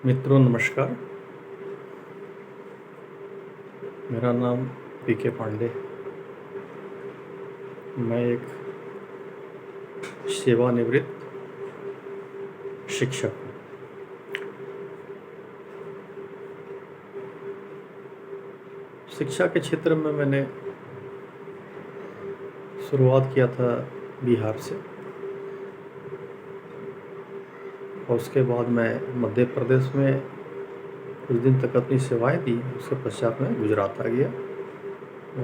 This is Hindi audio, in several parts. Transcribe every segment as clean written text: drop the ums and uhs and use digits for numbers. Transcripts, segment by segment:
मित्रों नमस्कार। मेरा नाम पीके पांडे। मैं एक सेवानिवृत्त शिक्षक हूँ। शिक्षा के क्षेत्र में मैंने शुरुआत किया था बिहार से, और उसके बाद मैं मध्य प्रदेश में कुछ दिन तक अपनी सेवाएं दी। उसके पश्चात मैं गुजरात आ गया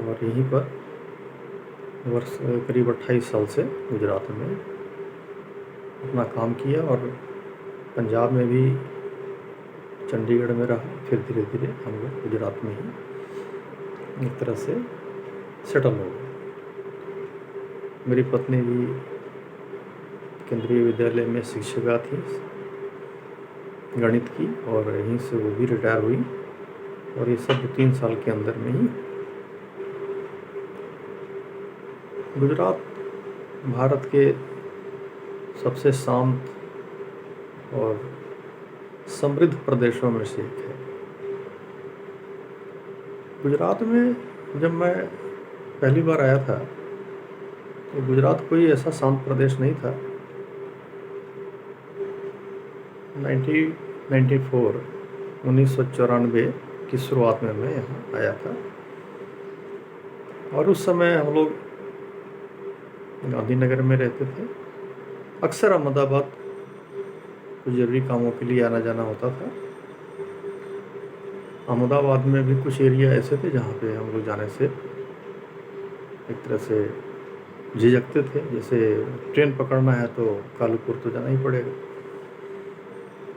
और यहीं पर वर्ष करीब 28 साल से गुजरात में अपना काम किया, और पंजाब में भी चंडीगढ़ में रहा। फिर धीरे धीरे हम लोग गुजरात में ही एक तरह से सेटल हो गए। मेरी पत्नी भी केंद्रीय विद्यालय में शिक्षिका थी गणित की, और यहीं से वो भी रिटायर हुई, और ये सब 3 साल के अंदर में ही। गुजरात भारत के सबसे शांत और समृद्ध प्रदेशों में से एक है। गुजरात में जब मैं पहली बार आया था तो गुजरात कोई ऐसा शांत प्रदेश नहीं था। 1994 की शुरुआत में मैं यहाँ आया था, और उस समय हम लोग गांधीनगर में रहते थे। अक्सर अहमदाबाद कुछ जरूरी कामों के लिए आना जाना होता था। अहमदाबाद में भी कुछ एरिया ऐसे थे जहाँ पे हम लोग जाने से एक तरह से झिझकते थे। जैसे ट्रेन पकड़ना है तो कालूपुर तो जाना ही पड़ेगा।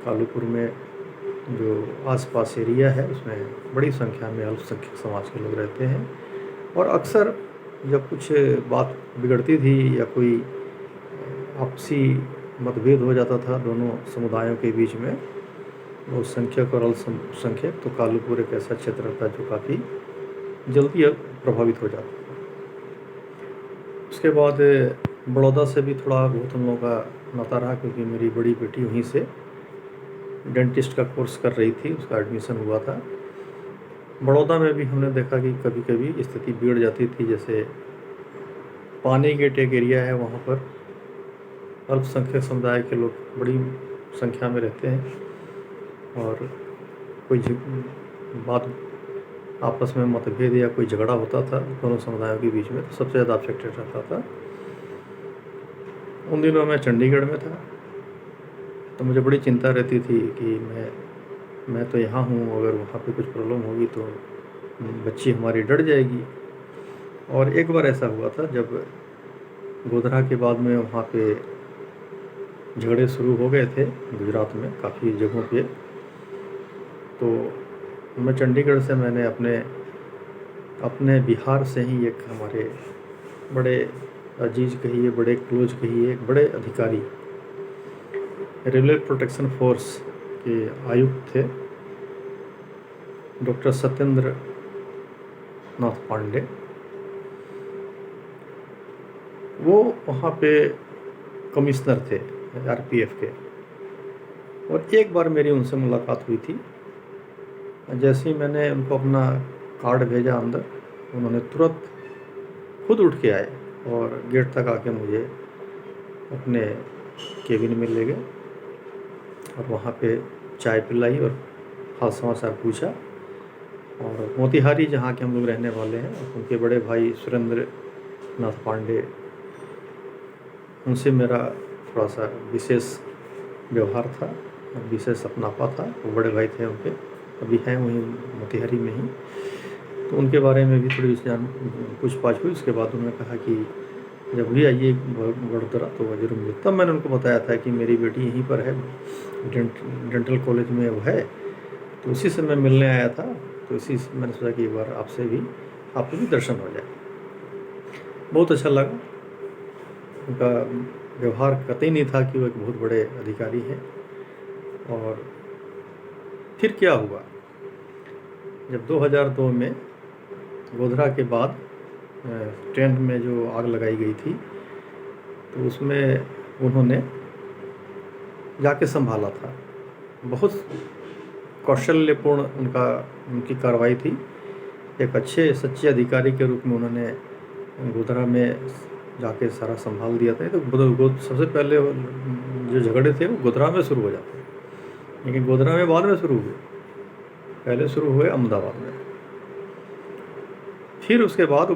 कालूपुर में जो आसपास एरिया है उसमें बड़ी संख्या में अल्पसंख्यक समाज के लोग रहते हैं, और अक्सर जब कुछ बात बिगड़ती थी या कोई आपसी मतभेद हो जाता था दोनों समुदायों के बीच में, बहुसंख्यक और अल्पसंख्यक, तो कालूपुर एक ऐसा क्षेत्र था जो काफ़ी जल्दी प्रभावित हो जाता था। उसके बाद बड़ौदा से भी थोड़ा बहुत हम लोगों का नाता रहा, क्योंकि मेरी बड़ी बेटी वहीं से डेंटिस्ट का कोर्स कर रही थी, उसका एडमिशन हुआ था। बड़ौदा में भी हमने देखा कि कभी कभी स्थिति बिगड़ जाती थी। जैसे पानी गेट एक एरिया है, वहाँ पर अल्पसंख्यक समुदाय के लोग बड़ी संख्या में रहते हैं, और कोई बात आपस में मतभेद या कोई झगड़ा होता था दोनों समुदायों के बीच में, तो सबसे ज़्यादा अफेक्टेड रहता था। उन दिनों मैं चंडीगढ़ में था, तो मुझे बड़ी चिंता रहती थी कि मैं तो यहाँ हूँ, अगर वहाँ पे कुछ प्रॉब्लम होगी तो बच्ची हमारी डर जाएगी। और एक बार ऐसा हुआ था जब गोधरा के बाद में वहाँ पे झगड़े शुरू हो गए थे गुजरात में काफ़ी जगहों पे। तो मैं चंडीगढ़ से मैंने अपने बिहार से ही एक हमारे बड़े अजीज कहिए, बड़े क्लोज कहिए, एक बड़े अधिकारी, रेलवे प्रोटेक्शन फोर्स के आयुक्त थे डॉक्टर सत्येंद्र नाथ पांडे। वो वहाँ पे कमिश्नर थे आरपीएफ के, और एक बार मेरी उनसे मुलाकात हुई थी। जैसे ही मैंने उनको अपना कार्ड भेजा अंदर, उन्होंने तुरंत खुद उठ के आए और गेट तक आके मुझे अपने केबिन में ले गए, और वहाँ पे चाय पिलाई और हाल समाचार पूछा। और मोतिहारी जहाँ के हम लोग रहने वाले हैं, उनके बड़े भाई सुरेंद्र नाथ पांडे, उनसे मेरा थोड़ा सा विशेष व्यवहार था, विशेष अपनापा था। वो बड़े भाई थे उनके, अभी हैं वहीं मोतिहारी में ही। तो उनके बारे में भी थोड़ी पूछताछ हुई। उसके बाद उन्होंने कहा कि जब भी आइए वडोदरा तो जरूर मिले। तब मैंने उनको बताया था कि मेरी बेटी यहीं पर है, डेंटल कॉलेज में वो है, तो उसी से मैं मिलने आया था। तो इसी से मैंने सोचा कि एक बार आपके भी दर्शन हो जाए। बहुत अच्छा लगा। उनका व्यवहार कतई नहीं था कि वो एक बहुत बड़े अधिकारी हैं, और फिर क्या हुआ, जब 2002 में गोधरा के बाद ट्रेन में जो आग लगाई गई थी, तो उसमें उन्होंने जाके संभाला था। बहुत कौशल्यपूर्ण उनकी कार्रवाई थी। एक अच्छे सच्चे अधिकारी के रूप में उन्होंने गोधरा में जाके सारा संभाल दिया था। तो सबसे पहले जो झगड़े थे वो गोधरा में शुरू हो जाते, लेकिन गोधरा में बाद में शुरू हुए, पहले शुरू हुए अहमदाबाद में। फिर उसके बाद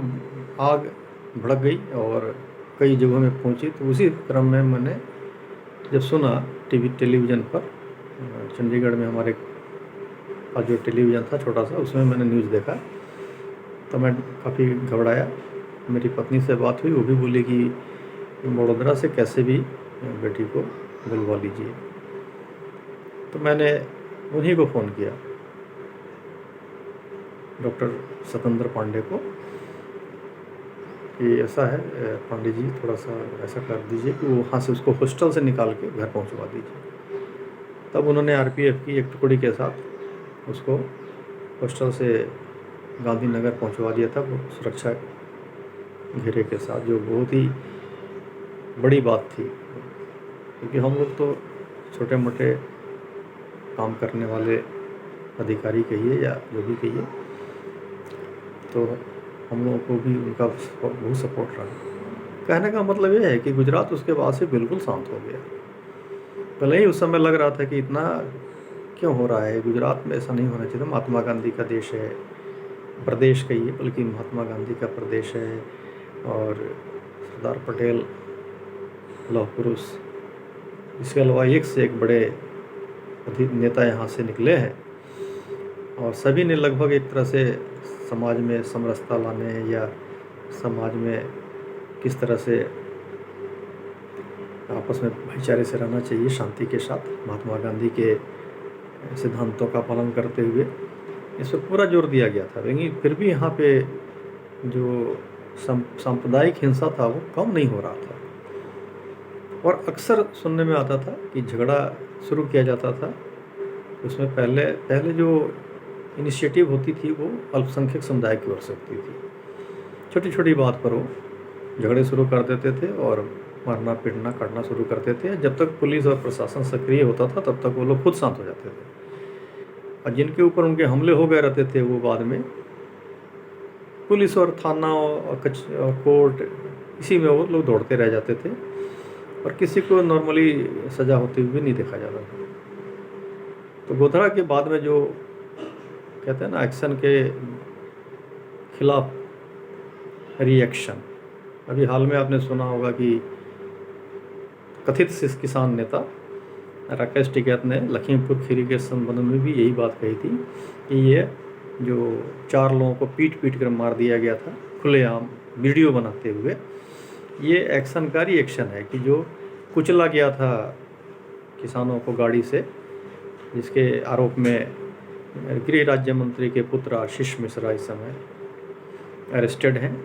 आग भड़क गई और कई जगहों में पहुंची। तो उसी क्रम में मैंने जब सुना टेलीविज़न पर, चंडीगढ़ में हमारे पास जो टेलीविज़न था छोटा सा, उसमें मैंने न्यूज़ देखा, तो मैं काफ़ी घबराया। मेरी पत्नी से बात हुई, वो भी बोली कि वडोदरा से कैसे भी बेटी को बुलवा लीजिए। तो मैंने उन्हीं को फ़ोन किया, डॉक्टर सतेंद्र पांडे को, कि ऐसा है पांडे जी, थोड़ा सा ऐसा कर दीजिए कि वहाँ से उसको हॉस्टल से निकाल के घर पहुँचवा दीजिए। तब उन्होंने आरपीएफ की एक टुकड़ी के साथ उसको हॉस्टल से गांधीनगर पहुँचवा दिया था, वो सुरक्षा घेरे के साथ, जो बहुत ही बड़ी बात थी। क्योंकि हम लोग तो छोटे मोटे काम करने वाले अधिकारी कहिए या जो भी कहिए, तो हम लोगों को भी उनका बहुत सपोर्ट रहा। कहने का मतलब ये है कि गुजरात उसके बाद से बिल्कुल शांत हो गया। भले ही उस समय लग रहा था कि इतना क्यों हो रहा है, गुजरात में ऐसा नहीं होना चाहिए। महात्मा गांधी का देश है, प्रदेश कहिए, बल्कि महात्मा गांधी का प्रदेश है, और सरदार पटेल लौह पुरुष, इसके अलावा एक से एक बड़े नेता यहाँ से निकले हैं, और सभी ने लगभग एक तरह से समाज में समरसता लाने या समाज में किस तरह से आपस में भाईचारे से रहना चाहिए, शांति के साथ, महात्मा गांधी के सिद्धांतों का पालन करते हुए, इस पर पूरा जोर दिया गया था। लेकिन फिर भी यहाँ पे जो सांप्रदायिक हिंसा था वो कम नहीं हो रहा था, और अक्सर सुनने में आता था कि झगड़ा शुरू किया जाता था, उसमें पहले जो इनिशिएटिव होती थी वो अल्पसंख्यक समुदाय की ओर से होती थी। छोटी छोटी बात पर वो झगड़े शुरू कर देते थे और मारना पीटना काटना शुरू करते थे। जब तक पुलिस और प्रशासन सक्रिय होता था तब तक वो लोग खुद शांत हो जाते थे, और जिनके ऊपर उनके हमले हो गए रहते थे वो बाद में पुलिस और थाना और कोर्ट, इसी में वो लोग दौड़ते रह जाते थे, और किसी को नॉर्मली सज़ा होती हुई नहीं देखा जाता था। तो गोधरा के बाद में जो कहते हैं ना, एक्शन के खिलाफ रिएक्शन, अभी हाल में आपने सुना होगा कि कथित किसान नेता राकेश टिकैत ने लखीमपुर खीरी के संबंध में भी यही बात कही थी कि ये जो 4 लोगों को पीट कर मार दिया गया था खुलेआम वीडियो बनाते हुए, ये एक्शन का रिएक्शन है कि जो कुचला गया था किसानों को गाड़ी से, जिसके आरोप में गृह राज्य मंत्री के पुत्र आशीष मिश्रा इस समय अरेस्टेड हैं।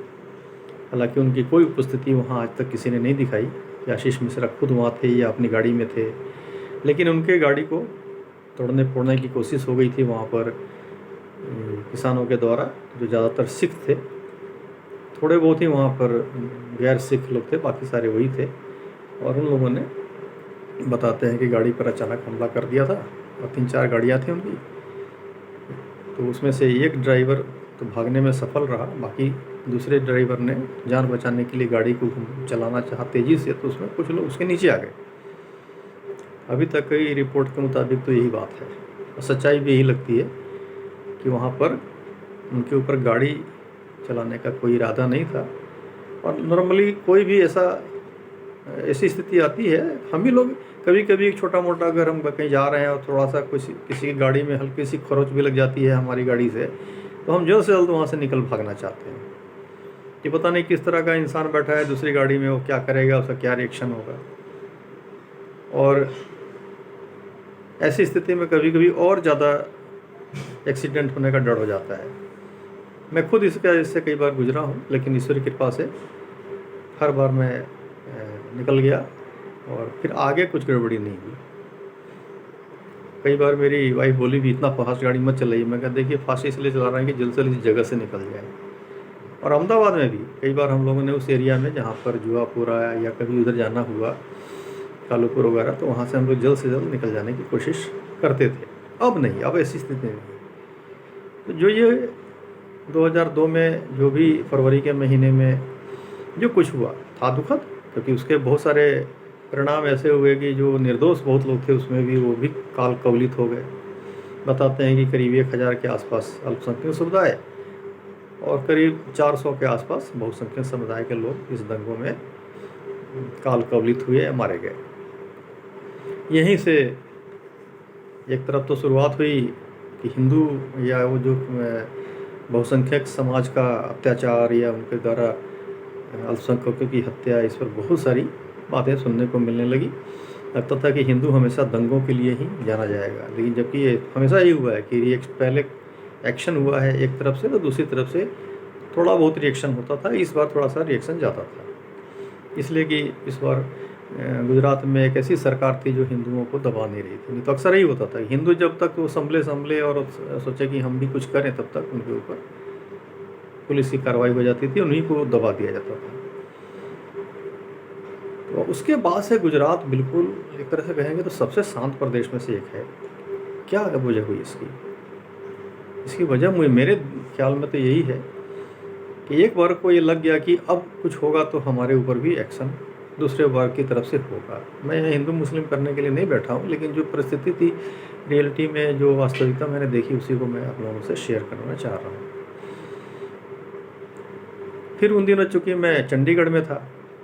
हालांकि उनकी कोई उपस्थिति वहाँ आज तक किसी ने नहीं दिखाई कि आशीष मिश्रा खुद वहाँ थे या अपनी गाड़ी में थे, लेकिन उनके गाड़ी को तोड़ने फोड़ने की कोशिश हो गई थी वहाँ पर किसानों के द्वारा, जो ज़्यादातर सिख थे, थोड़े बहुत ही वहाँ पर गैर सिख लोग थे, बाकी सारे वही थे। और उन लोगों ने बताते हैं कि गाड़ी पर अचानक हमला कर दिया था, और 3-4 गाड़ियाँ थी उनकी, तो उसमें से एक ड्राइवर तो भागने में सफल रहा, बाकी दूसरे ड्राइवर ने जान बचाने के लिए गाड़ी को चलाना चाहा तेज़ी से, तो उसमें कुछ लोग उसके नीचे आ गए। अभी तक की रिपोर्ट के मुताबिक तो यही बात है, और सच्चाई भी यही लगती है कि वहाँ पर उनके ऊपर गाड़ी चलाने का कोई इरादा नहीं था। और नॉर्मली कोई भी ऐसी स्थिति आती है, हम ही लोग कभी कभी छोटा मोटा, अगर हम कहीं जा रहे हैं और थोड़ा सा किसी की गाड़ी में हल्की सी खरोच भी लग जाती है हमारी गाड़ी से, तो हम जल्द से जल्द वहाँ से निकल भागना चाहते हैं कि पता नहीं किस तरह का इंसान बैठा है दूसरी गाड़ी में, वो क्या करेगा, उसका क्या रिएक्शन होगा। और ऐसी स्थिति में कभी कभी और ज़्यादा एक्सीडेंट होने का डर हो जाता है। मैं खुद इससे कई बार गुजरा हूँ, लेकिन ईश्वर की कृपा से हर बार मैं निकल गया और फिर आगे कुछ गड़बड़ी नहीं हुई। कई बार मेरी वाइफ बोली भी इतना फास्ट गाड़ी मत चलाइए। मैं कहा देखिए फास्ट इसलिए चला रहे हैं कि जल्द से जल्द इस जगह से निकल जाए। और अहमदाबाद में भी कई बार हम लोगों ने उस एरिया में जहाँ पर जुआपुरा या कभी उधर जाना हुआ कालूपुर वगैरह, तो वहाँ से हम लोग जल्द से जल्द निकल जाने की कोशिश करते थे। अब नहीं, अब ऐसी स्थिति नहीं। तो जो ये 2002 में जो भी फरवरी के महीने में जो कुछ हुआ था दुखद, क्योंकि उसके बहुत सारे परिणाम ऐसे हुए कि जो निर्दोष बहुत लोग थे उसमें भी वो भी काल कवलित हो गए। बताते हैं कि करीब 1000 के आसपास अल्पसंख्यक समुदाय और करीब 400 के आसपास बहुसंख्यक समुदाय के लोग इस दंगों में काल कवलित हुए या मारे गए। यहीं से एक तरफ तो शुरुआत हुई कि हिंदू या वो जो बहुसंख्यक समाज का अत्याचार या उनके द्वारा अल्पसंख्यकों की हत्या, इस पर बहुत सारी बातें सुनने को मिलने लगी। लगता था कि हिंदू हमेशा दंगों के लिए ही जाना जाएगा, लेकिन जबकि ये हमेशा ही हुआ है कि पहले एक्शन हुआ है एक तरफ से तो दूसरी तरफ से थोड़ा बहुत रिएक्शन होता था। इस बार थोड़ा सा रिएक्शन ज़्यादा था, इसलिए कि इस बार गुजरात में एक ऐसी सरकार थी जो हिंदुओं को दबा नहीं रही थी। नहीं तो अक्सर ही होता था, हिंदू जब तक वो संभले और सोचे कि हम भी कुछ करें, तब तक उनके ऊपर पुलिस की कार्रवाई हो जाती थी, उन्हीं को दबा दिया जाता था। तो उसके बाद से गुजरात बिल्कुल एक तरह से कहेंगे तो सबसे शांत प्रदेश में से एक है। क्या वजह हुई इसकी वजह मेरे ख्याल में तो यही है कि एक वर्ग को ये लग गया कि अब कुछ होगा तो हमारे ऊपर भी एक्शन दूसरे वर्ग की तरफ से होगा। मैं हिंदू मुस्लिम करने के लिए नहीं बैठा हूँ, लेकिन जो परिस्थिति थी रियलिटी में, जो वास्तविकता मैंने देखी, उसी को मैं आप लोगों से शेयर करना चाह रहा हूँ। फिर उन दिनों चूँकि मैं चंडीगढ़ में था,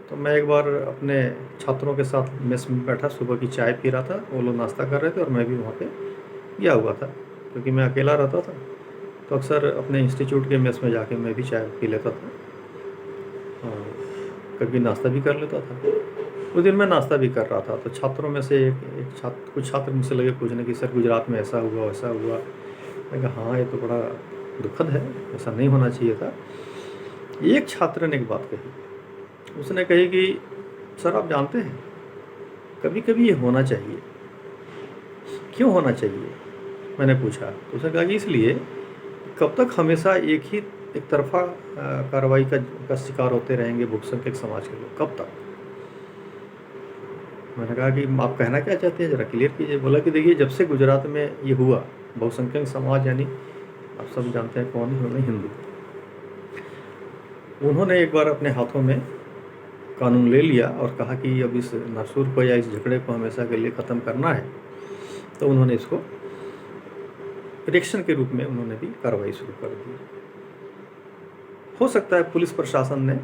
तो मैं एक बार अपने छात्रों के साथ मेस में बैठा, सुबह की चाय पी रहा था, वो लोग नाश्ता कर रहे थे और मैं भी वहाँ पे गया हुआ था। क्योंकि मैं अकेला रहता था तो अक्सर अपने इंस्टीट्यूट के मेस में जाके मैं भी चाय पी लेता था और कभी नाश्ता भी कर लेता था। उस दिन मैं नाश्ता भी कर रहा था, तो छात्रों में से कुछ छात्र मुझसे लगे पूछने कि सर गुजरात में ऐसा हुआ वैसा हुआ। मैं कहा हाँ, ये तो बड़ा दुखद है, ऐसा नहीं होना चाहिए था। एक छात्र ने एक बात कही, उसने कही कि सर आप जानते हैं कभी कभी ये होना चाहिए। क्यों होना चाहिए, मैंने पूछा। तो उसने कहा कि इसलिए कब तक हमेशा एक तरफा कार्रवाई का शिकार होते रहेंगे बहुसंख्यक समाज के लोग, कब तक। मैंने कहा कि आप कहना क्या चाहते हैं, ज़रा क्लियर कीजिए। बोला कि देखिए जब से गुजरात में ये हुआ, बहुसंख्यक समाज यानी आप सब जानते हैं कौन है, हिंदू, उन्होंने एक बार अपने हाथों में कानून ले लिया और कहा कि अब इस नासूर को या इस झगड़े को हमेशा के लिए ख़त्म करना है। तो उन्होंने इसको रिएक्शन के रूप में उन्होंने भी कार्रवाई शुरू कर दी। हो सकता है पुलिस प्रशासन ने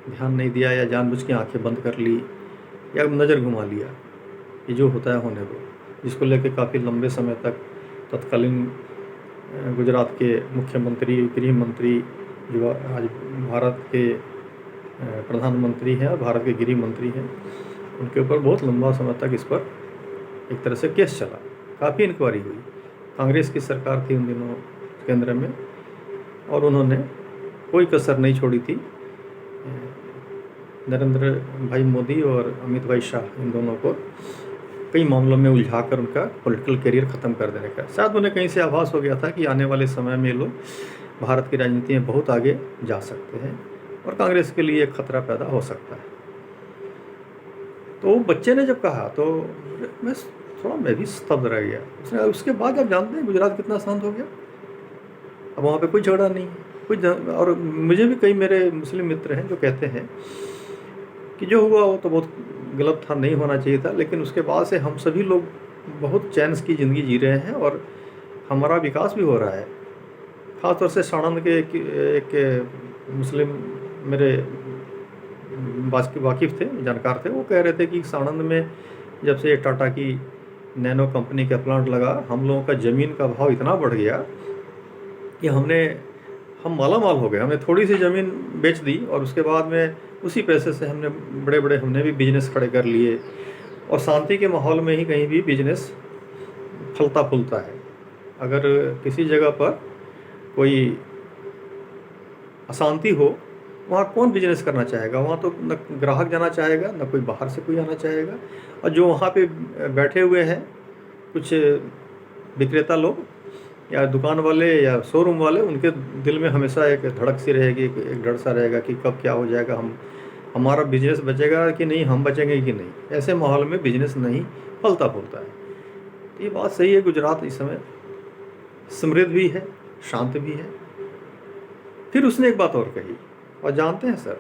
ध्यान नहीं दिया या जानबूझ के आंखें बंद कर ली या नज़र घुमा लिया कि जो होता है होने दो, जिसको लेकर काफ़ी लंबे समय तक तत्कालीन गुजरात के मुख्यमंत्री, गृह मंत्री, जो आज भारत के प्रधानमंत्री हैं और भारत के गृह मंत्री हैं, उनके ऊपर बहुत लंबा समय तक इस पर एक तरह से केस चला। काफ़ी इंक्वायरी हुई। कांग्रेस की सरकार थी उन दिनों केंद्र में और उन्होंने कोई कसर नहीं छोड़ी थी। नरेंद्र भाई मोदी और अमित भाई शाह, इन दोनों को कई मामलों में उलझाकर उनका पॉलिटिकल करियर ख़त्म कर देने का शायद उन्हें कहीं से आभास हो गया था कि आने वाले समय में लोग भारत की राजनीति में बहुत आगे जा सकते हैं और कांग्रेस के लिए एक खतरा पैदा हो सकता है। तो बच्चे ने जब कहा तो मैं भी स्तब्ध रह गया। उसके बाद आप जानते हैं गुजरात कितना शांत हो गया। अब वहाँ पे कोई झगड़ा नहीं, और मुझे भी कई मेरे मुस्लिम मित्र हैं जो कहते हैं कि जो हुआ वो तो बहुत गलत था, नहीं होना चाहिए था, लेकिन उसके बाद से हम सभी लोग बहुत चैन की ज़िंदगी जी रहे हैं और हमारा विकास भी हो रहा है। ख़ासतौर से साणंद के एक मुस्लिम मेरे वाकिफ़ थे, जानकार थे, वो कह रहे थे कि साणंद में जब से टाटा की नैनो कंपनी का प्लांट लगा, हम लोगों का ज़मीन का भाव इतना बढ़ गया कि हम माला माल हो गए। हमने थोड़ी सी ज़मीन बेच दी और उसके बाद में उसी पैसे से हमने भी बिजनेस खड़े कर लिए और शांति के माहौल में ही कहीं भी बिजनेस फलता फूलता है। अगर किसी जगह पर कोई अशांति हो, वहाँ कौन बिजनेस करना चाहेगा? वहाँ तो न ग्राहक जाना चाहेगा, न कोई बाहर से कोई आना चाहेगा। और जो वहाँ पे बैठे हुए हैं कुछ विक्रेता लोग या दुकान वाले या शोरूम वाले, उनके दिल में हमेशा एक धड़क सी रहेगी, एक डर सा रहेगा कि कब क्या हो जाएगा, हमारा बिजनेस बचेगा कि नहीं, हम बचेंगे कि नहीं। ऐसे माहौल में बिजनेस नहीं फलता फूलता है। तो ये बात सही है, गुजरात इस समय समृद्ध भी है, शांत भी है। फिर उसने एक बात और कही, और जानते हैं सर,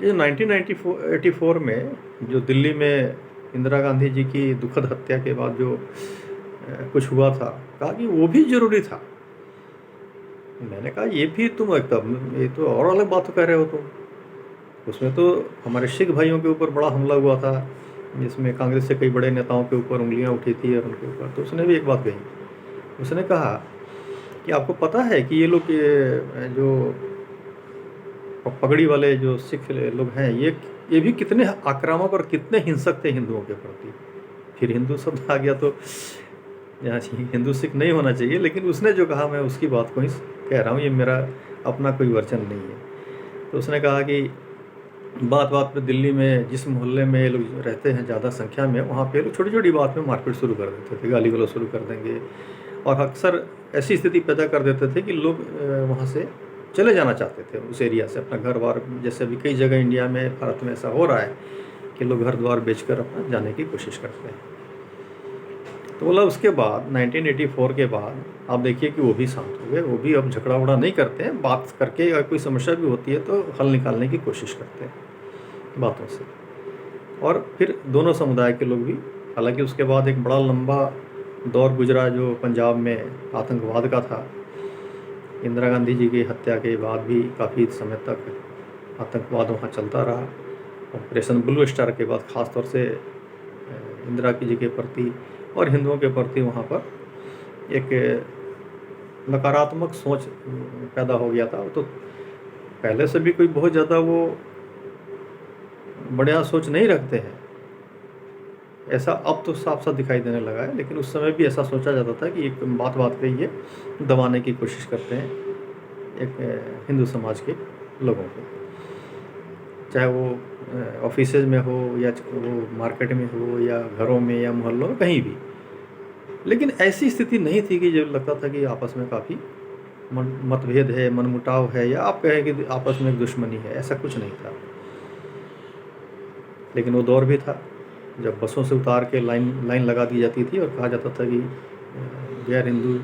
ये 1984 में जो दिल्ली में इंदिरा गांधी जी की दुखद हत्या के बाद जो कुछ हुआ था, कहा कि वो भी जरूरी था। मैंने कहा ये भी तुम एकदम, ये तो और अलग बात कह रहे हो तुम। उसमें तो हमारे सिख भाइयों के ऊपर बड़ा हमला हुआ था, जिसमें कांग्रेस से कई बड़े नेताओं के ऊपर उंगलियां उठी थी और उनके ऊपर। तो उसने भी एक बात कही, उसने कहा कि आपको पता है कि ये लोग जो पगड़ी वाले जो सिख लोग हैं, ये भी कितने आक्रामक और कितने हिंसक थे हिंदुओं के प्रति। फिर हिंदू शब्द आ गया, तो यहाँ हिंदू सिख नहीं होना चाहिए, लेकिन उसने जो कहा मैं उसकी बात को ही कह रहा हूँ, ये मेरा अपना कोई वर्चन नहीं है। तो उसने कहा कि बात बात पे दिल्ली में जिस मोहल्ले में ये लोग रहते हैं ज़्यादा संख्या में, वहाँ पे लोग छोटी छोटी बात में मारपीट शुरू कर देते थे, गाली गलौज शुरू कर देंगे, और अक्सर ऐसी स्थिति पैदा कर देते थे कि लोग वहाँ से चले जाना चाहते थे उस एरिया से, अपना घर द्वार। जैसे अभी कई जगह इंडिया में, भारत में ऐसा हो रहा है कि लोग घर द्वार बेचकर अपना जाने की कोशिश करते हैं। तो बोला उसके बाद 1984 के बाद आप देखिए कि वो भी शांत हो गए, वो भी अब झगड़ा उगड़ा नहीं करते हैं, बात करके अगर कोई समस्या भी होती है तो हल निकालने की कोशिश करते हैं बातों से। और फिर दोनों समुदाय के लोग भी, हालांकि उसके बाद एक बड़ा लंबा दौर गुजरा जो पंजाब में आतंकवाद का था। इंदिरा गांधी जी की हत्या के बाद भी काफ़ी समय तक आतंकवाद वहाँ चलता रहा। ऑपरेशन ब्लू स्टार के बाद ख़ास तौर से इंदिरा जी के प्रति और हिंदुओं के प्रति वहाँ पर एक नकारात्मक सोच पैदा हो गया था। तो पहले से भी कोई बहुत ज़्यादा वो बढ़िया सोच नहीं रखते हैं, ऐसा अब तो साफ साफ दिखाई देने लगा है, लेकिन उस समय भी ऐसा सोचा जाता था कि एक बात पे ये दबाने की कोशिश करते हैं एक हिंदू समाज के लोगों को, चाहे वो ऑफिसेज में हो या वो मार्केट में हो या घरों में या मोहल्लों में, कहीं भी। लेकिन ऐसी स्थिति नहीं थी कि जो लगता था कि आपस में काफ़ी मतभेद है, मनमुटाव है, या आप कहें कि आपस में एक दुश्मनी है, ऐसा कुछ नहीं था। लेकिन वो दौर भी था जब बसों से उतार के लाइन लगा दी जाती थी और कहा जाता था कि गैर हिंदू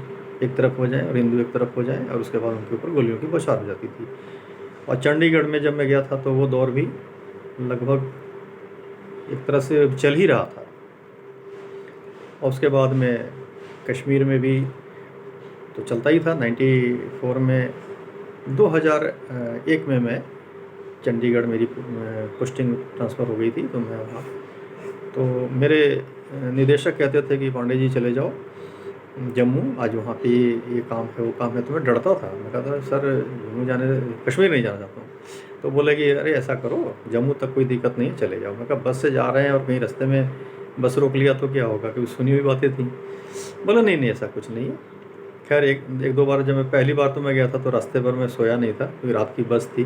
एक तरफ हो जाएं और हिंदू एक तरफ हो जाएं, और उसके बाद उनके ऊपर गोलियों की बौछार हो जाती थी। और चंडीगढ़ में जब मैं गया था तो वो दौर भी लगभग एक तरह से चल ही रहा था। और उसके बाद में कश्मीर में भी तो चलता ही था। 94 में 2001 में मैं चंडीगढ़, मेरी पोस्टिंग ट्रांसफ़र हो गई थी, तो मैं वहाँ, तो मेरे निदेशक कहते थे कि पांडे जी चले जाओ जम्मू, आज वहाँ पे ये काम है वो काम है। तो मैं डरता था, मैं कहता सर जम्मू कश्मीर नहीं जाना चाहता हूँ। तो बोले कि अरे ऐसा करो, जम्मू तक कोई दिक्कत नहीं है, चले जाओ। मैं कहा बस से जा रहे हैं और कहीं रास्ते में बस रोक लिया तो क्या होगा, क्योंकि सुनी हुई बातें थी। बोला नहीं ऐसा कुछ नहीं है। खैर एक दो बार, जब मैं पहली बार तो मैं गया था तो रास्ते पर मैं सोया नहीं था क्योंकि रात की बस थी,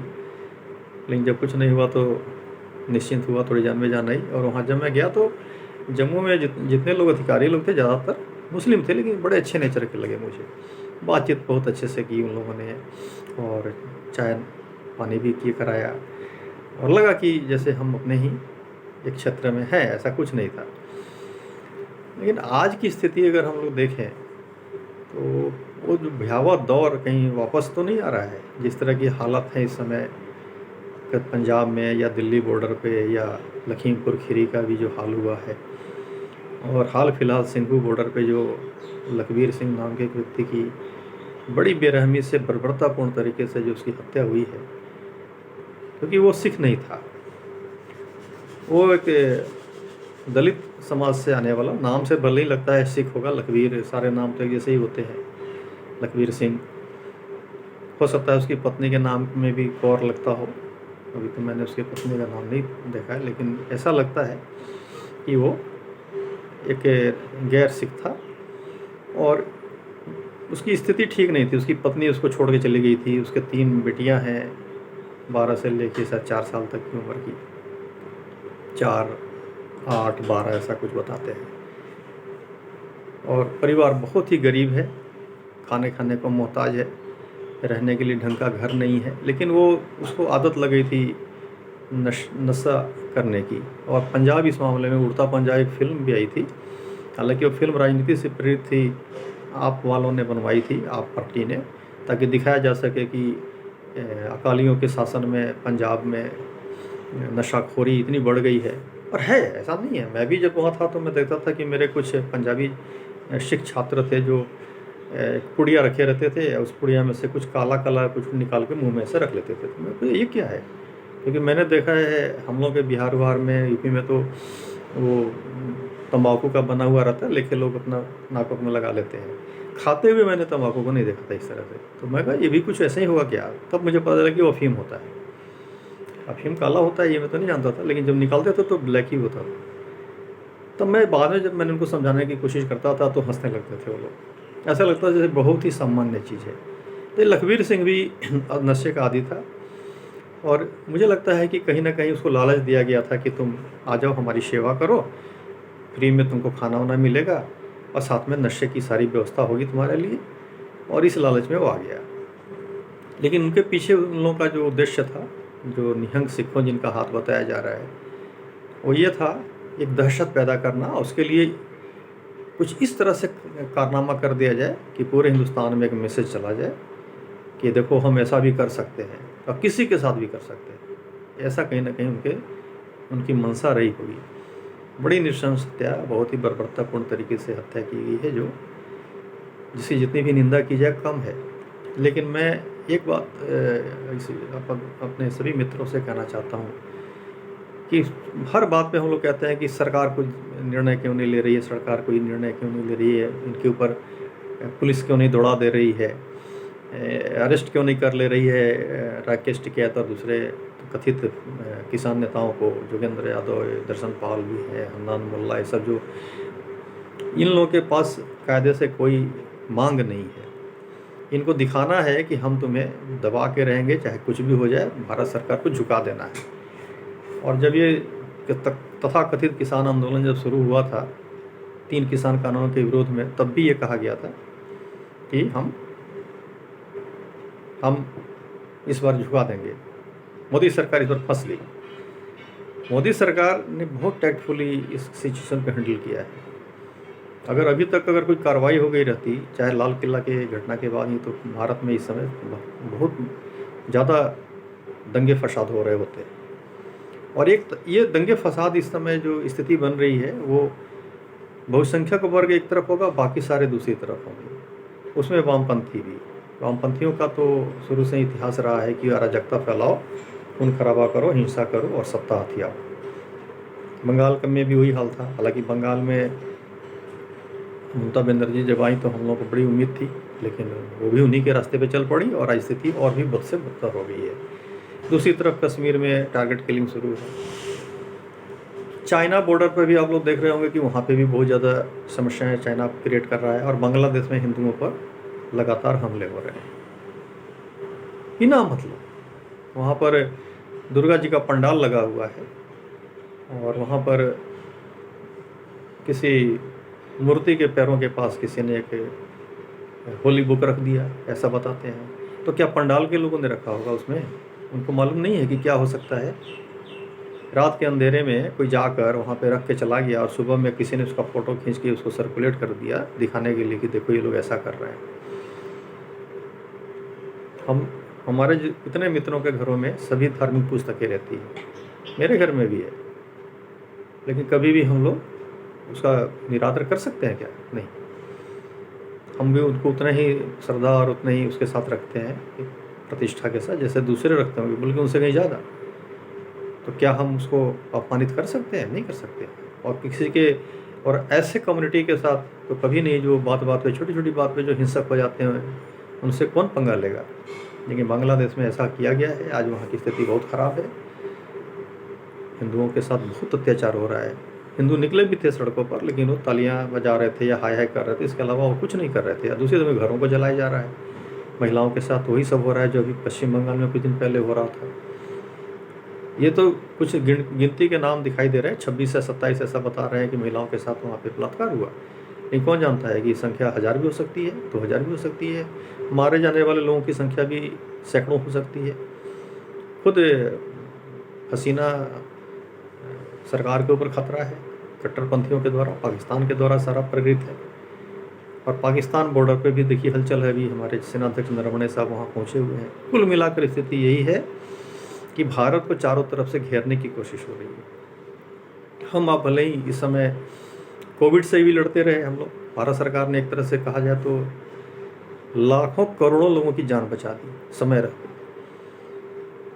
लेकिन जब कुछ नहीं हुआ तो निश्चिंत हुआ, थोड़ी जान में जान आई। और वहाँ जब मैं गया तो जम्मू में जितने लोग अधिकारी लोग थे ज़्यादातर मुस्लिम थे, लेकिन बड़े अच्छे नेचर के लगे मुझे। बातचीत बहुत अच्छे से की उन लोगों ने, और चाय पानी भी किए कराया, और लगा कि जैसे हम अपने ही एक क्षेत्र में हैं, ऐसा कुछ नहीं था। लेकिन आज की स्थिति अगर हम लोग देखें तो वो जो भयावह दौर कहीं वापस तो नहीं आ रहा है। जिस तरह की हालत है इस समय पंजाब में या दिल्ली बॉर्डर पे या लखीमपुर खीरी का भी जो हाल हुआ है, और हाल फिलहाल सिंघू बॉर्डर पे जो लखबीर सिंह नाम के एक व्यक्ति की बड़ी बेरहमी से बर्बरतापूर्ण तरीके से जो उसकी हत्या हुई है, क्योंकि वो सिख नहीं था, वो एक दलित समाज से आने वाला, नाम से भले ही लगता है सिख होगा, लखबीर, सारे नाम तो एक जैसे ही होते हैं, लखबीर सिंह। हो सकता है उसकी पत्नी के नाम में भी कौर लगता हो, अभी तो मैंने उसकी पत्नी का नाम नहीं देखा है, लेकिन ऐसा लगता है कि वो एक गैर सिख था और उसकी स्थिति ठीक नहीं थी। उसकी पत्नी उसको छोड़ के चली गई थी, उसके 3 बेटियां हैं, 12 से लेके 4 साल तक की उम्र की, 4, 8, 12 ऐसा कुछ बताते हैं। और परिवार बहुत ही गरीब है, खाने खाने को मोहताज है, रहने के लिए ढंग का घर नहीं है। लेकिन वो उसको आदत लग गई थी नशा करने की। और पंजाब इस मामले में, उड़ता पंजाब एक फ़िल्म भी आई थी, हालांकि वो फिल्म राजनीति से प्रेरित थी, आप वालों ने बनवाई थी, आप पार्टी ने, ताकि दिखाया जा सके कि अकालियों के शासन में पंजाब में नशाखोरी इतनी बढ़ गई है। और है, ऐसा नहीं है। मैं भी जब वहाँ था तो मैं देखता था कि मेरे कुछ पंजाबी सिख छात्र थे जो पुड़िया रखे रहते थे, उस पुड़िया में से कुछ काला काला कुछ निकाल के मुंह में से रख लेते थे। तो मेरे को ये क्या है, क्योंकि मैंने देखा है हम लोग के बिहार में, यूपी में तो वो तंबाकू का बना हुआ रहता है, लेके लोग अपना नाक में लगा लेते हैं। खाते हुए मैंने तंबाकू को नहीं देखा था इस तरह से। तो मैं कहा ये भी कुछ ऐसा ही होगा क्या। तब मुझे पता चला कि वो अफीम होता है। अफीम काला होता है ये मैं तो नहीं जानता था, लेकिन जब निकालते थे तो ब्लैक ही होता था। तब मैं बाद में जब मैंने उनको समझाने की कोशिश करता था तो हंसने लगते थे वो लोग। ऐसा लगता था जैसे बहुत ही सामान्य चीज़ है। तो लखबीर सिंह भी नशे का आदी था, और मुझे लगता है कि कहीं ना कहीं उसको लालच दिया गया था कि तुम आ जाओ, हमारी सेवा करो, फ्री में तुमको खाना वाना मिलेगा और साथ में नशे की सारी व्यवस्था होगी तुम्हारे लिए। और इस लालच में वो आ गया। लेकिन उनके पीछे उन लोगों का जो उद्देश्य था, जो निहंग सिखों जिनका हाथ बताया जा रहा है, वो ये था एक दहशत पैदा करना। उसके लिए कुछ इस तरह से कारनामा कर दिया जाए कि पूरे हिंदुस्तान में एक मैसेज चला जाए कि देखो हम ऐसा भी कर सकते हैं और किसी के साथ भी कर सकते हैं। ऐसा कहीं ना कहीं उनकी मंशा रही होगी। बड़ी नृशंस हत्या, बहुत ही बर्बरतापूर्ण तरीके से हत्या की गई है, जो जिसकी जितनी भी निंदा की जाए कम है। लेकिन मैं एक बात अपने सभी मित्रों से कहना चाहता हूँ कि हर बात पे हम लोग कहते हैं कि सरकार कोई निर्णय क्यों नहीं ले रही है, सरकार कोई निर्णय क्यों नहीं ले रही है, इनके ऊपर पुलिस क्यों नहीं दौड़ा दे रही है, अरेस्ट क्यों नहीं कर ले रही है राकेश टिकैत और दूसरे कथित किसान नेताओं को, जोगेंद्र यादव, दर्शन पाल भी है, हन्नान मोल्ला, ये सब जो इन लोगों के पास कायदे से कोई मांग नहीं है। इनको दिखाना है कि हम तुम्हें दबा के रहेंगे, चाहे कुछ भी हो जाए, भारत सरकार को झुका देना है। और जब ये तथाकथित किसान आंदोलन जब शुरू हुआ था 3 किसान कानूनों के विरोध में, तब भी ये कहा गया था कि हम इस बार झुका देंगे। मोदी सरकार इस बार फंस ली। मोदी सरकार ने बहुत टैक्टफुली इस सिचुएशन को हैंडल किया है। अगर अभी तक कोई कार्रवाई हो गई रहती, चाहे लाल किला के घटना के बाद ही, तो भारत में इस समय बहुत ज़्यादा दंगे फसाद हो रहे होते। और ये दंगे फसाद इस समय जो स्थिति बन रही है, वो बहुसंख्यक वर्ग एक तरफ होगा, बाकी सारे दूसरी तरफ होंगे। उसमें वामपंथी भी। वामपंथियों का तो शुरू से इतिहास रहा है कि अराजकता फैलाओ, खून खराबा करो, हिंसा करो और सत्ता हथियाओ। बंगाल में भी वही हाल था। हालांकि बंगाल में ममता बनर्जी जब आई तो हम लोगों को बड़ी उम्मीद थी, लेकिन वो भी उन्हीं के रास्ते पे चल पड़ी और स्थिति और भी बद से बदतर हो गई है। दूसरी तरफ कश्मीर में टारगेट किलिंग शुरू है। चाइना बॉर्डर पर भी आप लोग देख रहे होंगे कि वहाँ पे भी बहुत ज़्यादा समस्याएं चाइना क्रिएट कर रहा है, और बांग्लादेश में हिंदुओं पर लगातार हमले हो रहे हैं बिना मतलब। वहाँ पर दुर्गा जी का पंडाल लगा हुआ है और वहाँ पर किसी मूर्ति के पैरों के पास किसी ने एक होली बुक रख दिया, ऐसा बताते हैं। तो क्या पंडाल के लोगों ने रखा होगा उसमें? उनको मालूम नहीं है कि क्या हो सकता है। रात के अंधेरे में कोई जाकर वहाँ पे रख के चला गया और सुबह में किसी ने उसका फ़ोटो खींच के उसको सर्कुलेट कर दिया, दिखाने के लिए कि देखो ये लोग ऐसा कर रहे हैं। हमारे इतने मित्रों के घरों में सभी धार्मिक पुस्तकें रहती हैं, मेरे घर में भी है, लेकिन कभी भी हम लोग उसका निरादर कर सकते हैं क्या? नहीं। हम भी उनको उतना ही श्रद्धा और उतना ही उसके साथ रखते हैं, प्रतिष्ठा के साथ, जैसे दूसरे रखते होंगे, बल्कि उनसे कहीं ज़्यादा। तो क्या हम उसको अपमानित कर सकते हैं? नहीं कर सकते। और किसी के और ऐसे कम्युनिटी के साथ तो कभी नहीं, जो बात पे, छोटी छोटी बात पे जो हिंसक हो जाते हैं, उनसे कौन पंगा लेगा। लेकिन बांग्लादेश में ऐसा किया गया है। आज वहाँ की स्थिति बहुत ख़राब है, हिंदुओं के साथ बहुत अत्याचार हो रहा है। हिंदू निकले भी थे सड़कों पर, लेकिन वो तालियां बजा रहे थे या हाय हाय कर रहे थे, इसके अलावा वो कुछ नहीं कर रहे थे। दूसरी तरफ घरों को जलाया जा रहा है। महिलाओं के साथ वही सब हो रहा है जो अभी पश्चिम बंगाल में कुछ दिन पहले हो रहा था। ये तो कुछ गिनती के नाम दिखाई दे रहे हैं, 26 से 27 ऐसा बता रहे हैं कि महिलाओं के साथ वहाँ पे बलात्कार हुआ। नहीं, कौन जानता है कि संख्या 1000 भी हो सकती है, 2000 भी हो सकती है, मारे जाने वाले लोगों की संख्या भी सैकड़ों हो सकती है। खुद हसीना सरकार के ऊपर खतरा है, कट्टरपंथियों के द्वारा, पाकिस्तान के द्वारा सारा प्रेरित है। और पाकिस्तान बॉर्डर पे भी देखिए हलचल है, अभी हमारे सेनाध्यक्ष नरवणे साहब वहाँ पहुँचे हुए हैं। कुल मिलाकर स्थिति यही है कि भारत को चारों तरफ से घेरने की कोशिश हो रही है। हम आप भले ही इस समय कोविड से भी लड़ते रहे हम लोग, भारत सरकार ने एक तरह से कहा जाए तो लाखों करोड़ों लोगों की जान बचा दी समय रहते।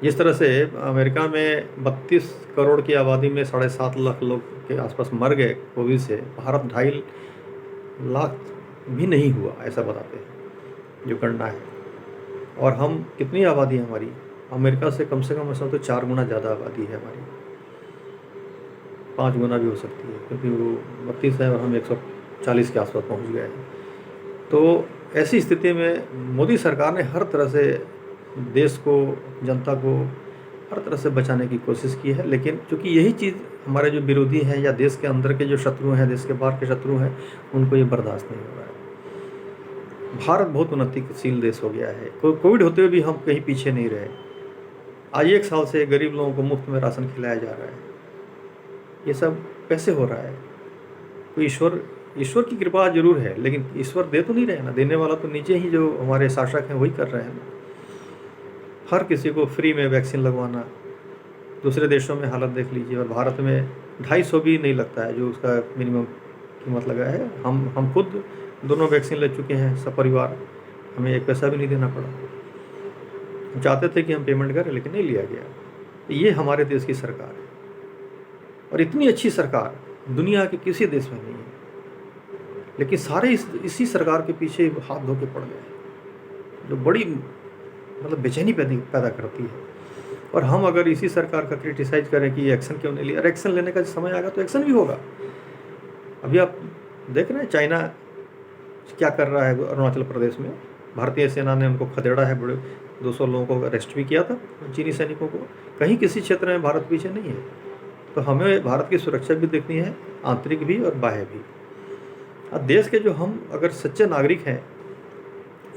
जिस तरह से अमेरिका में 32 करोड़ की आबादी में 7.5 लाख लोग के आसपास मर गए कोविड से, भारत 2.5 लाख भी नहीं हुआ, ऐसा बताते हैं जो गणना है। और हम कितनी आबादी है हमारी, अमेरिका से कम ऐसा तो 4 गुना ज़्यादा आबादी है हमारी, 5 गुना भी हो सकती है, क्योंकि वो 32 है और हम 140 के आसपास पहुंच गए हैं। तो ऐसी स्थिति में मोदी सरकार ने हर तरह से देश को, जनता को हर तरह से बचाने की कोशिश की है। लेकिन चूँकि यही चीज़ हमारे जो विरोधी हैं या देश के अंदर के जो शत्रु हैं, देश के बाहर के शत्रु हैं, उनको ये बर्दाश्त नहीं हो रहा है। भारत बहुत उन्नतिशील देश हो गया है, कोविड होते हुए भी हम कहीं पीछे नहीं रहे। आज 1 साल से गरीब लोगों को मुफ्त में राशन खिलाया जा रहा है। ये सब कैसे हो रहा है? तो ईश्वर की कृपा जरूर है, लेकिन ईश्वर दे तो नहीं रहे ना, देने वाला तो नीचे ही जो हमारे शासक हैं वही कर रहे हैं ना। हर किसी को फ्री में वैक्सीन लगवाना, दूसरे देशों में हालत देख लीजिए, और भारत में 250 भी नहीं लगता है जो उसका मिनिमम कीमत लगा है। हम खुद दोनों वैक्सीन ले चुके हैं, सब परिवार, हमें 1 पैसा भी नहीं देना पड़ा। हम चाहते थे कि हम पेमेंट करें, लेकिन नहीं लिया गया। ये हमारे देश की सरकार है, और इतनी अच्छी सरकार दुनिया के किसी देश में नहीं है। लेकिन सारे इसी सरकार के पीछे हाथ धो के पड़ गए, जो बड़ी मतलब बेचैनी पैदा करती है। और हम अगर इसी सरकार का क्रिटिसाइज करें कि एक्शन क्यों नहीं लिया, और एक्शन लेने का समय आएगा तो एक्शन भी होगा। अभी आप देख रहे हैं चाइना क्या कर रहा है अरुणाचल प्रदेश में। भारतीय सेना ने उनको खदेड़ा है, बड़े 200 लोगों को अरेस्ट भी किया था, चीनी सैनिकों को। कहीं किसी क्षेत्र में भारत पीछे नहीं है। तो हमें भारत की सुरक्षा भी देखनी है, आंतरिक भी और बाह्य भी। देश के जो हम अगर सच्चे नागरिक हैं,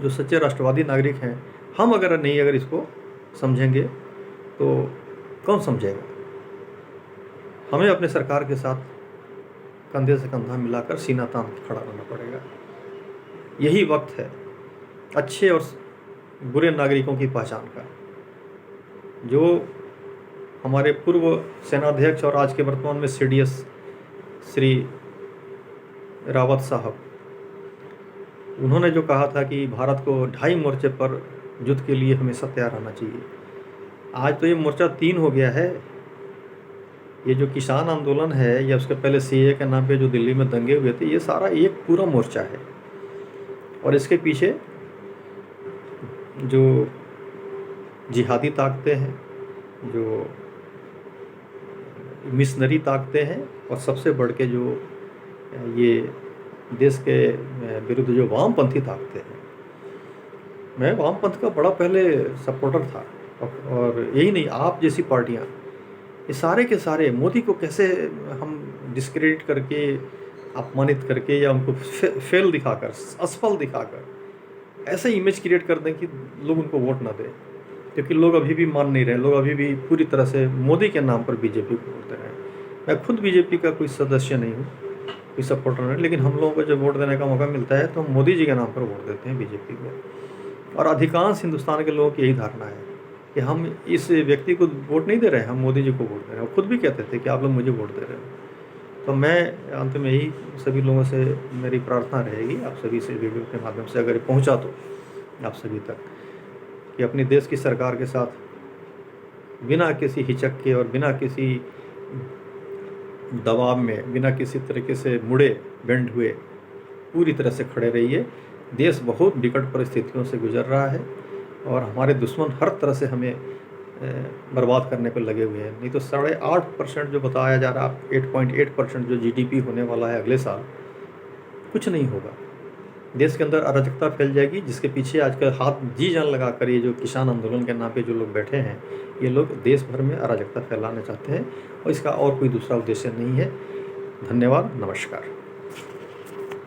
जो सच्चे राष्ट्रवादी नागरिक हैं, हम अगर इसको समझेंगे तो कौन समझेगा? हमें अपने सरकार के साथ कंधे से कंधा मिलाकर सीना तान के खड़ा रहना पड़ेगा। यही वक्त है अच्छे और बुरे नागरिकों की पहचान का। जो हमारे पूर्व सेनाध्यक्ष और आज के वर्तमान में CDS श्री रावत साहब, उन्होंने जो कहा था कि भारत को 2.5 मोर्चे पर युद्ध के लिए हमेशा तैयार रहना चाहिए, आज तो ये मोर्चा 3 हो गया है। ये जो किसान आंदोलन है या उसके पहले CAA के नाम पे जो दिल्ली में दंगे हुए थे, ये सारा एक पूरा मोर्चा है। और इसके पीछे जो जिहादी ताकतें हैं, जो मिशनरी ताकतें हैं, और सबसे बढ़ के जो ये देश के विरुद्ध जो वामपंथी ताकतें हैं। मैं वामपंथ का बड़ा पहले सपोर्टर था, और यही नहीं, आप जैसी पार्टियां, ये सारे के सारे मोदी को कैसे हम डिस्क्रेडिट करके, अपमानित करके, या उनको फेल दिखाकर, असफल दिखाकर ऐसे इमेज क्रिएट कर दें कि लोग उनको वोट ना दें। क्योंकि लोग अभी भी मान नहीं रहे, लोग अभी भी पूरी तरह से मोदी के नाम पर बीजेपी को वोट दे रहे हैं। मैं खुद बीजेपी का कोई सदस्य नहीं हूँ, कोई सपोर्टर नहीं, लेकिन हम लोगों को जब वोट देने का मौका मिलता है तो हम मोदी जी के नाम पर वोट देते हैं, बीजेपी को। और अधिकांश हिंदुस्तान के लोगों की यही धारणा है कि हम इस व्यक्ति को वोट नहीं दे रहे हैं, हम मोदी जी को वोट दे रहे हैं। खुद भी कहते थे कि आप लोग मुझे वोट दे रहे हो। तो मैं अंत में यही सभी लोगों से मेरी प्रार्थना रहेगी, आप सभी से वीडियो के माध्यम से अगर पहुंचा तो आप सभी तक, कि अपनी देश की सरकार के साथ बिना किसी हिचक के और बिना किसी दबाव में, बिना किसी तरीके से मुड़े बेंड हुए पूरी तरह से खड़े रहिए। देश बहुत विकट परिस्थितियों से गुजर रहा है, और हमारे दुश्मन हर तरह से हमें बर्बाद करने पर लगे हुए हैं। नहीं तो 8.5% जो बताया जा रहा, 8.8% जो GDP होने वाला है अगले साल, कुछ नहीं होगा। देश के अंदर अराजकता फैल जाएगी, जिसके पीछे आजकल हाथ जी जान लगाकर ये जो किसान आंदोलन के नाम पे जो लोग बैठे हैं, ये लोग देश भर में अराजकता फैलाना चाहते हैं, और इसका और कोई दूसरा उद्देश्य नहीं है। धन्यवाद, नमस्कार।